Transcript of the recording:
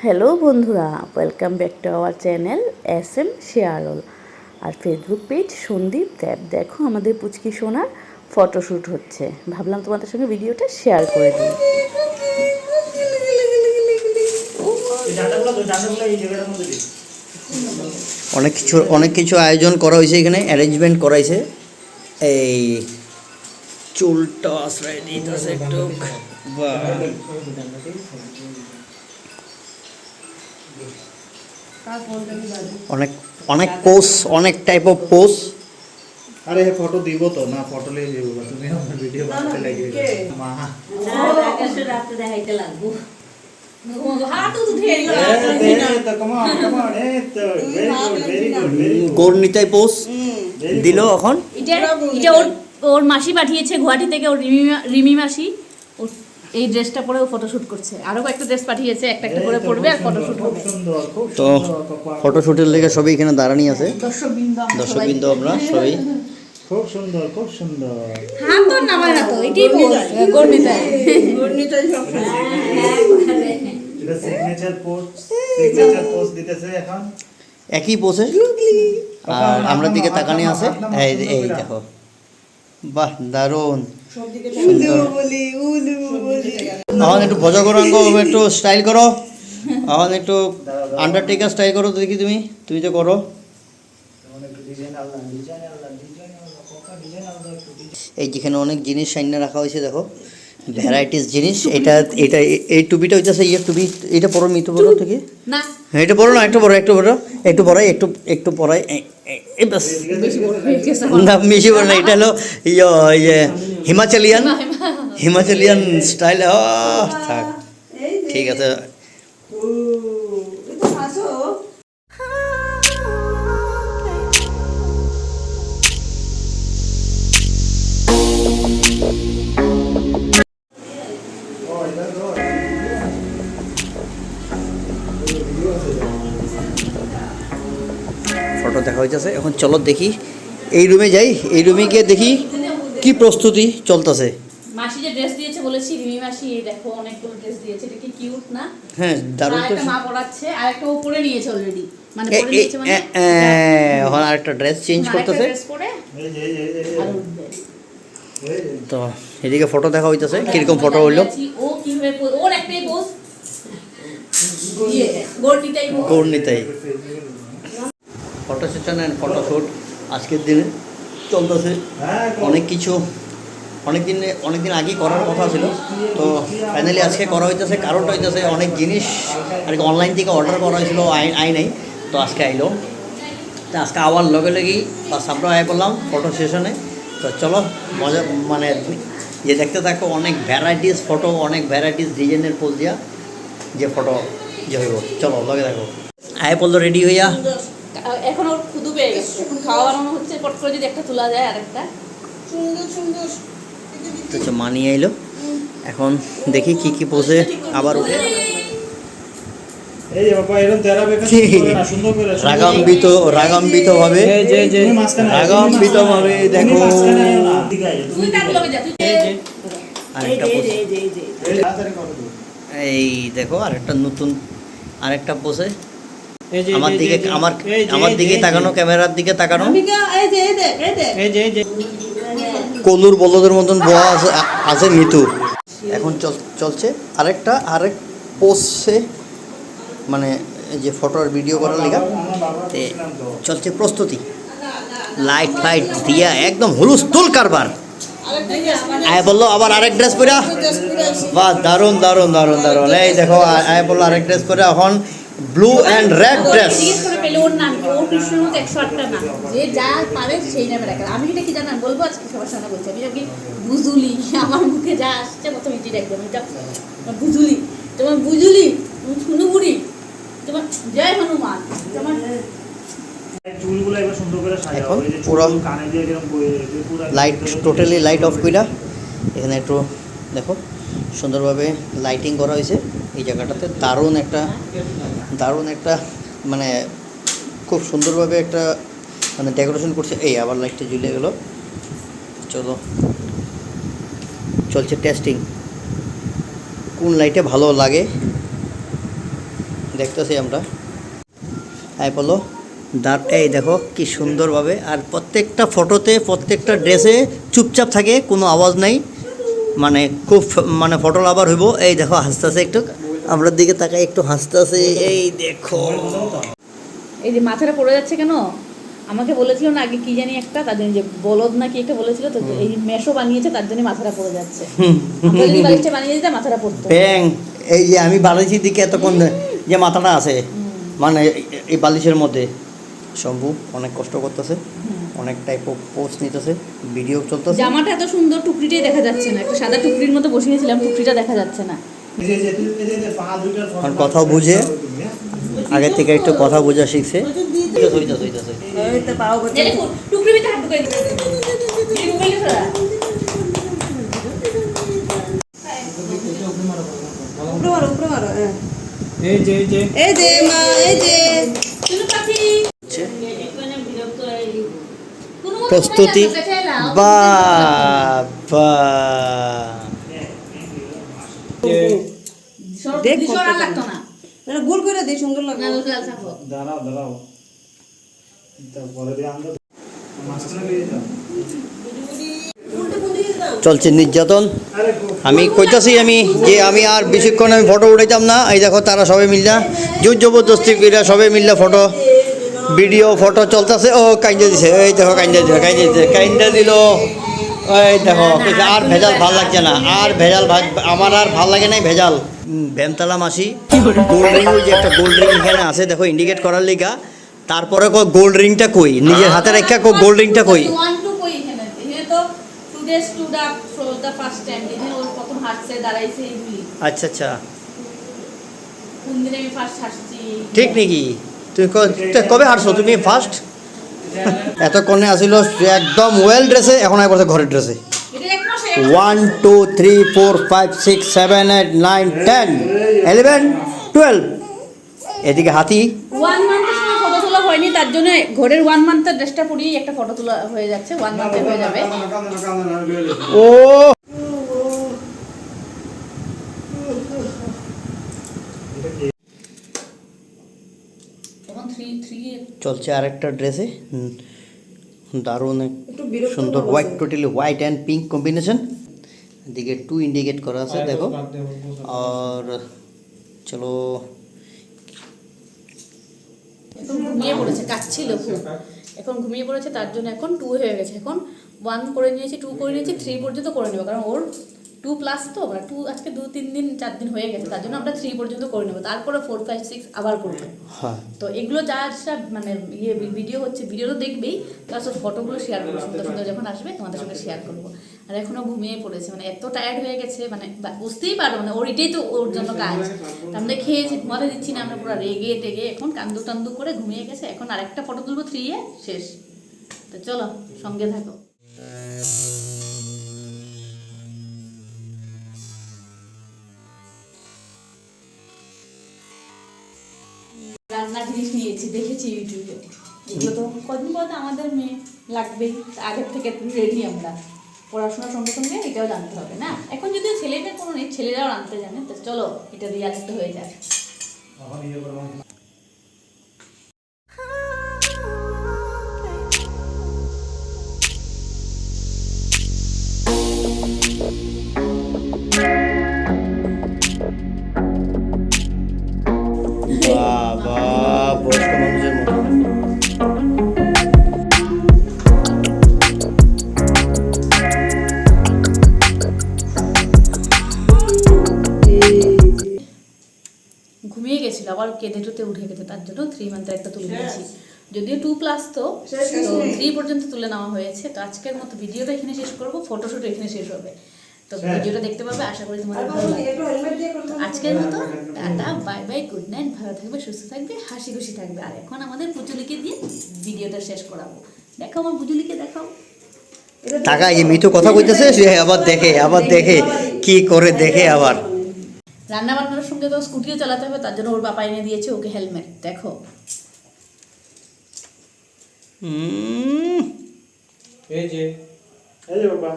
Hello বন্ধুরা, welcome back to our channel SM শেয়ারল আর ফেসবুক পেজ সন্দীপ দেব। দেখো আমাদের পুচকি সোনার ফটোশ্যুট হচ্ছে, ভাবলাম তোমাদের সঙ্গে ভিডিওটা শেয়ার করে দিই। অনেক কিছু আয়োজন করা হয়েছে, এখানে অ্যারেঞ্জমেন্ট করা হয়েছে। এই চুলটা আশ্রয় দিতেছে একটু, অনেক অনেক পোজ, অনেক টাইপ অফ পোজ। আরে ফটো দিব তো না, ফটো লই দিব তুমি আমার ভিডিও বানাতে লাগিয়ে মা আকাশে রাতে দেখাইতে লাগবো হাত উঠে তো কম ভেরি গুড গর্নিতাই পোজ দিল। এখন এটা ওর মাসি পাঠিয়েছে গুয়াহাটি থেকে, ওর রিমি মাসি এই ড্রেসটা পরে ও ফটোশুট করছে। আরো কয়েকটা ড্রেস পাঠিয়েছে, একটা একটা করে পরবে আর ফটোশুট হবে। তো ফটোশুটের লেগে সবাই এখানে দাঁড়ানি আছে, দর্শকবৃন্দ আমরা সবাই। খুব সুন্দর, খুব সুন্দর। হাত তো নামায় না তো, এটাই পোজ গর্নিতাই সব এটা সিগনেচার পোজ দিতেছে এখন একই পোজে। আর আমরা দিকে তাকানি আছে, এই দেখো, বাহ দারুণ। এখন একটু ভজা করো, একটু স্টাইল করো, এখন একটু আন্ডারটেকার স্টাইল করো। দেখি তুমি তো করো। এই যেখানে অনেক জিনিস সাইনে রাখা হয়েছে, দেখো ভ্যারাইটিস জিনিস। এই টুপিটা হইতেছে ইয়ে টুপি। এটা পরো, মিতু পরো থেকে না, এটা পরো না, একটু পরাই একটু পরাই। বাস না, বেশি বড় না, এটা হলো ইয়ে হিমাচলিয়ান স্টাইল। থাক, ঠিক আছে। ফটো দেখা হইতেছে, এখন চলো দেখি এই রুমে যাই। এই রুমে গিয়ে দেখি কি প্রস্তুতি চলতেছে। মাসি যে ড্রেস দিয়েছে বলেছি, রিমি মাসি এই দেখো অনেকগুলো ড্রেস দিয়েছে। এটা কি কিউট না? হ্যাঁ দারুণ। আর একটা মা পরাচ্ছে, আর একটা ও পরে নিয়েছে অলরেডি, মানে পরে নিয়েছে, মানে এখন আরেকটা ড্রেস চেঞ্জ করতেছে। ড্রেস পরে আর উঠবে। তো এদিকে ফটো দেখা হইতেছে, কিরকম ফটো হইলো। ও কিভাবে ওর একটাই পোজ গর্নিতাই ফটো সেশন অ্যান্ড ফটোশ্যুট আজকের দিনে চলতেছে। অনেকদিন আগে করার কথা ছিল, তো ফাইনালি আজকে করা হইতেছে। কারণটা হইতেছে অনেক জিনিস আর কি অনলাইন থেকে অর্ডার করা হয়েছিল, আই নাই, তো আজকে আইলো। তো আজকে আবার লগেই আমরা আয় করলাম ফটো সেশনে। তো চলো মজা, মানে যে দেখতে থাকো, অনেক ভ্যারাইটিস ফটো, অনেক ভ্যারাইটিস ডিজাইনের পোজ দিয়া যে ফটো যে হইব। চলো লগে থাকো। আয় পড়লো রেডি হইয়া, এখন ওর খুদু পেয়ে গেছে, এখন খাওয়া বানানো হচ্ছে। পট করে যদি একটা তোলা যায়, আর একটা তো মানিয়ে এলো। এখন দেখি কি পোজে আবার উঠে। এই বাবা এরকম তেরা বেকা করে না, সুন্দর করে রাগাম্বিত ভাবে দেখো তুই তার লগে যা, তুই আরেকটা পোজ। এই দেখো আরেকটা পোজে। আমার দিকে তাকানো, ক্যামেরার দিকে তাকানো। কলুর বলদের মতন বোয়া আছে মিতু। এখন চলছে আরেক পোস্টে, মানে যে ফটো আর ভিডিও করার লেগা চলছে প্রস্তুতি। লাইট দিয়া একদম হুলুস্থুল কারবার। আয় বললো আবার আরেক ড্রেস পরা, বাহ দারুণ। এই দেখো আয় বললো আরেক ড্রেস পরা, এখন ব্লু অ্যান্ড রেড ড্রেস। জিজ্ঞেস করে পেলে ওর নাম কি, ওর কৃষ্ণর মতো 108টা নাম, যে যা পারে সেই নামে রাখে। আমি এটা কি জানান বলবো আজকে সবার সামনে বলছি, আমি কি বুজুলি, আমার মুখে যা আসছে প্রথম এটি একদম, এটা বুজুলি, তোমার বুজুলি, তুমি ছুনুবুড়ি, তোমার জয় হনুমান, তোমার চুলগুলো এবার সুন্দর করে সাজাও। এখন এই যে পুরো কানে দিয়ে এরকম পুরো লাইট, টোটালি লাইট অফ কইরা এখানে একটু দেখো সুন্দরভাবে লাইটিং করা হয়েছে এই জায়গাটাতে। দারুণ একটা মানে খুব সুন্দরভাবে একটা মানে ডেকোরেশন করছে। এই আবার লাইটটা জ্বলে গেল। চলো চলছে টেস্টিং, কোন লাইটে ভালো লাগে দেখতেছি আমরা। হ্যাঁ বলো এই দেখো কি সুন্দরভাবে, আর প্রত্যেকটা ফটোতে প্রত্যেকটা ড্রেসে চুপচাপ থাকে, কোনো আওয়াজ নাই, মানে খুব মানে ফটো লাভার হইব। এই দেখো হাসতেছে একটু, আমরা দিকে তাকাই একটু হাসতেছে, এই দেখো। এই যে মাথাটা পড়ে যাচ্ছে কেন, আমাকে বলেছিল না আগে কি জানি একটা, তার জন্য যে বলদ না কি একটা বলেছিল, তো এই মেশো বানিয়েছে তার জন্য মাথাটা পড়ে যাচ্ছে। আমরা যদি বালিশটা বানিয়ে দিতাম মাথাটা পড়তো। ব্যাং, এই যে আমি বালিশের দিকে এতক্ষণ যে মাথাটা আছে মানে এই বালিশের মধ্যে, শম্ভু অনেক কষ্ট করতেছে, অনেক টাইপ অফ পোস্ট নিতেছে, ভিডিও চলতেছে। জামাটা এত সুন্দর, টুকরিটাই দেখা যাচ্ছে না, একটা সাদা টুকরির মতো বসিয়েছিলাম, টুকরিটা দেখা যাচ্ছে না। কারণ কথাও বুঝে, আগে থেকে একটু কথা বোঝা শিখছে। টুকরি ভিতরে হাত ঢুকাই দিতে। এই যে মা, এই যে প্রস্তুতি, বাবা গোল করে দিই, সুন্দর লাগে। দাঁড়াও তারপরে দিয়ে আমরা মাঝখানে নিয়ে যাও। চলছে নির্যাতন। আমি কইতাছি আমি আর বেশিক্ষণ আমি ফটো উঠাইতাম না। এই দেখো তারা সবাই মিললা জোর জবরদস্তি কইরা সবাই মিললা ফটো ভিডিও ফটো চলতেছে। ও কাইন্দা দিছে, এই দেখো কাইন্দা দিল। এই দেখো আর ভেজাল ভাল লাগছে না, আর ভেজাল আমার আর ভাল লাগে নাই ভেজাল। ভ্যানতালা মাসি গোল্ড রিং, ওই যে একটা গোল্ড রিং এখানে আছে দেখো ইন্ডিকেট করার লিগা। তারপরে গোল্ড রিংটা কই, নিজের হাতে রেখা গোল্ড রিংটা কই। আচ্ছা আচ্ছা, ঠিক নাকি? তুমি কবে হারছো তুমি ফার্স্ট? এতক্ষণে আসিল একদম ওয়েল ড্রেসে, এখন আবার ঘরের ড্রেসে। 1 2 3 4 5 6 7 8 9 10 11 12। এদিকে হাতি 1 মান্থের সময় ফটো তোলা হয়নি, তার জন্য ঘরের 1 মান্থের ড্রেসটা পরিয়ে একটা ফটো তোলা হয়ে যাচ্ছে। 1 মান্থে হয়ে যাবে। ও তখন 3 চলছে আরেকটা ড্রেসে, দারুণ সুন্দর white, totally white and pink combination. এদিকে 2 ইন্ডিকেট করা আছে দেখো। আর চলো এখন ঘুমিয়ে পড়েছে, কাচ্ছিল খুব, এখন ঘুমিয়ে পড়েছে, তার জন্য এখন 2 হয়ে গেছে। এখন 1 করে নিয়েছি, 2 করে নিয়েছি, 3 পর্যন্ত করে নেবো, কারণ ওর 2+ তো, মানে 2 আজকে 2-3 দিন 4 দিন হয়ে গেছে, তার জন্য আমরা 3 পর্যন্ত করে নেবো, তারপরে 4 5 6 আবার করবো। হ্যাঁ, তো এগুলো যা সব মানে ভিডিও হচ্ছে, ভিডিও তো দেখবেই, তার সব ফটোগুলো শেয়ার করবো, সুন্দর সুন্দর যখন আসবে তোমাদের সঙ্গে শেয়ার করবো। আর এখনও ঘুমিয়ে পড়েছে, মানে এত টায়ার্ড হয়ে গেছে, মানে বুঝতেই পারো, মানে ওর এটাই তো ওর জন্য কাজ। আমরা খেয়েছি, ঘুমাতে দিচ্ছি না, আমরা পুরো রেগে টেগে এখন কান্দু টান্দু করে ঘুমিয়ে গেছে। এখন আরেকটা ফটো তুলবো 3 শেষ। তো চলো সঙ্গে থাকো। রান্নার জিনিস নিয়েছি, দেখেছি ইউটিউবে, এগুলো তো কদিন পর আমাদের মেয়ে লাগবেই, আগের থেকে রেডি আমরা। পড়াশোনার সঙ্গে সঙ্গে এটাও জানতে হবে না, এখন যদিও ছেলেদের কোনো নেই, ছেলেরাও রাঁধতে জানে। তো চলো এটা দিয়ে আরেকটা হয়ে যায়। বাবা বয়স্ক মানুষের মতো। ঘুমিয়ে গেছিল, আবার কেঁদে টুতে উঠে গেছে, তার জন্য 3 মান্থের একটা তুলে নিয়েছি। যদিও 2+ তো 3 পর্যন্ত তুলে নেওয়া হয়েছে। তো আজকের মতো ভিডিওটা এখানে শেষ করবো, ফটোশুট এখানে শেষ হবে। তো ভিডিওটা দেখতে পাবে, আশা করি তোমাদের ভালো লাগবে। আজকের মতো tata, bye bye, good night, ভালো থাকবে, সুস্থ থাকবে, হাসি খুশি থাকবে। আর এখন আমাদের পুচুলিকে দিয়ে ভিডিওটা শেষ করাবো। দেখাও আমার পুচুলিকে, দেখাও। টাকা এই মিঠু কথা কইতেছে, সে আবার দেখে কি করে দেখে আবার। রান্না বান্নার সঙ্গে তো স্কুটিও চালাতে হবে, তার জন্য ওর বাবা এনে দিয়েছে ওকে হেলমেট। দেখো এই যে বাবা